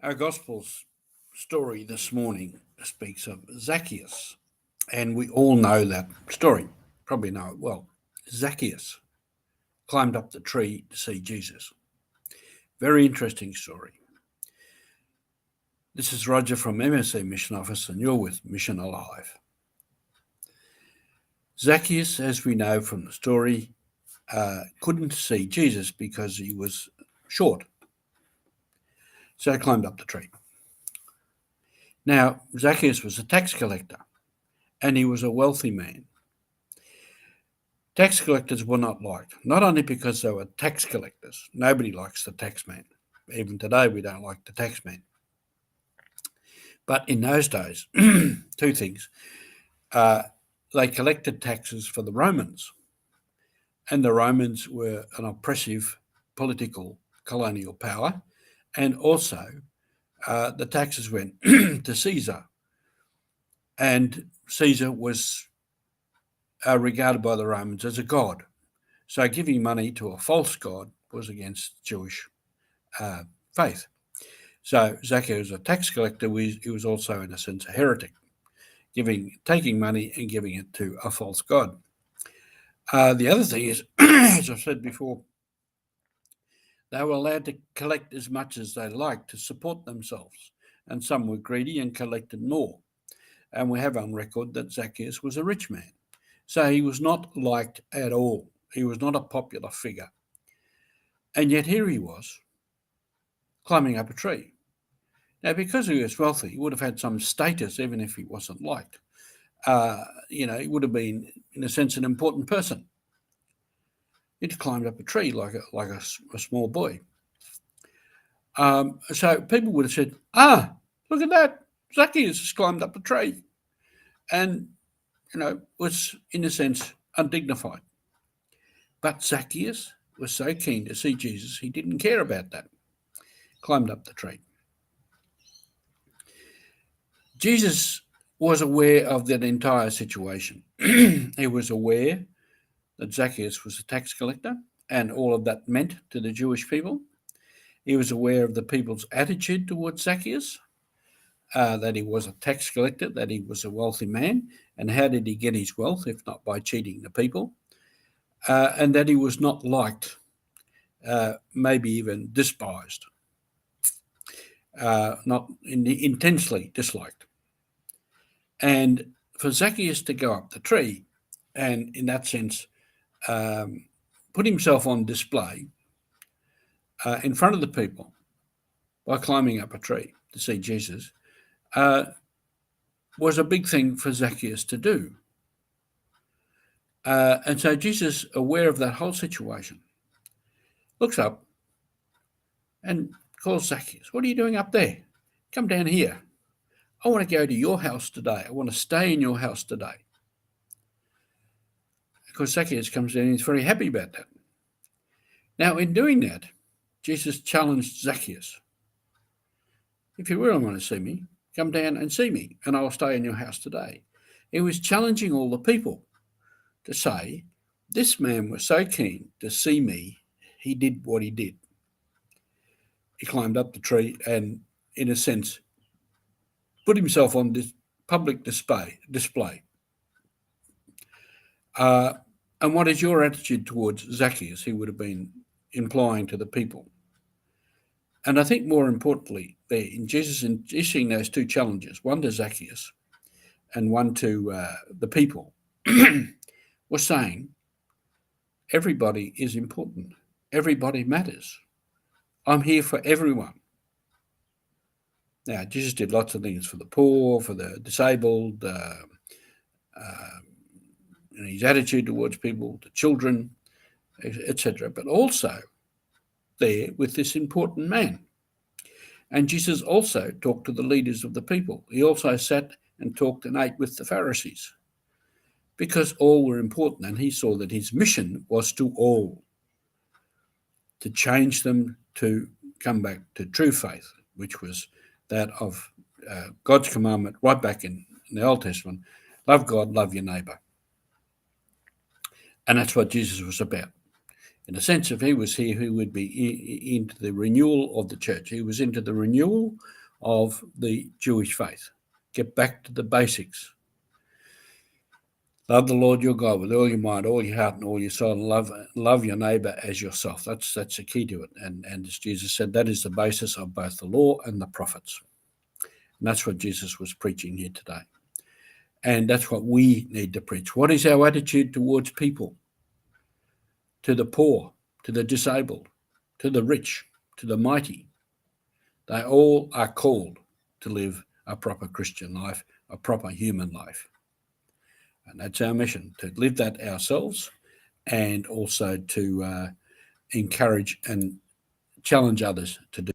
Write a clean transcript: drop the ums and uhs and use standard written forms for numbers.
Our Gospel's story this morning speaks of Zacchaeus, and we all know that story, probably know it well. Zacchaeus climbed up the tree to see Jesus. Very interesting story. This is Roger from MSC Mission Office, and you're with Mission Alive. Zacchaeus, as we know from the story, couldn't see Jesus because he was short. So he climbed up the tree. Now, Zacchaeus was a tax collector, and he was a wealthy man. Tax collectors were not liked, not only because they were tax collectors. Nobody likes the tax man. Even today, we don't like the tax man. But in those days, two things. They collected taxes for the Romans, and the Romans were an oppressive political colonial power, and also the taxes went to Caesar, and Caesar was regarded by the Romans as a god. So giving money to a false god was against Jewish faith. So Zacchaeus was a tax collector. He was also, in a sense, a heretic, taking money and giving it to a false god. The other thing is, as I've said before, they were allowed to collect as much as they liked to support themselves, and some were greedy and collected more. And we have on record that Zacchaeus was a rich man. So he was not liked at all. He was not a popular figure. And yet here he was, climbing up a tree. Now, because he was wealthy, he would have had some status, even if he wasn't liked. He would have been, in a sense, an important person. He climbed up a tree like a small boy. So people would have said, look at that, Zacchaeus has climbed up a tree. And, was, in a sense, undignified. But Zacchaeus was so keen to see Jesus, he didn't care about that. Climbed up the tree. Jesus was aware of that entire situation. He was aware that Zacchaeus was a tax collector and all of that meant to the Jewish people. He was aware of the people's attitude towards Zacchaeus, that he was a tax collector, that he was a wealthy man, and how did he get his wealth, if not by cheating the people, and that he was not liked, maybe even despised, not intensely disliked. And for Zacchaeus to go up the tree and, in that sense, put himself on display in front of the people by climbing up a tree to see Jesus was a big thing for Zacchaeus to do. And so Jesus, aware of that whole situation, looks up and calls Zacchaeus, "What are you doing up there? Come down here. I want to go to your house today. I want to stay in your house today." Of course, Zacchaeus comes in and he's very happy about that. Now, in doing that, Jesus challenged Zacchaeus. If you really want to see me, come down and see me, and I will stay in your house today. He was challenging all the people to say, this man was so keen to see me, he did what he did. He climbed up the tree and, in a sense, put himself on this public display. And what is your attitude towards Zacchaeus? He would have been implying to the people. And I think more importantly, in Jesus issuing those two challenges, one to Zacchaeus and one to the people, was saying, everybody is important. Everybody matters. I'm here for everyone. Now, Jesus did lots of things for the poor, for the disabled, his attitude towards people, the children, etc., but also there with this important man. And Jesus also talked to the leaders of the people. He also sat and talked and ate with the Pharisees because all were important, and he saw that his mission was to all, to change them to come back to true faith, which was that of God's commandment right back in the Old Testament, love God, love your neighbour. And that's what Jesus was about. In a sense, if he was here, he would be into the renewal of the church. He was into the renewal of the Jewish faith. Get back to the basics. Love the Lord your God with all your mind, all your heart, and all your soul, and love your neighbour as yourself. That's the key to it. And as Jesus said, that is the basis of both the law and the prophets. And that's what Jesus was preaching here today. And that's what we need to preach. What is our attitude towards people? To the poor, to the disabled, to the rich, to the mighty. They all are called to live a proper Christian life, a proper human life. And that's our mission, to live that ourselves and also to encourage and challenge others to do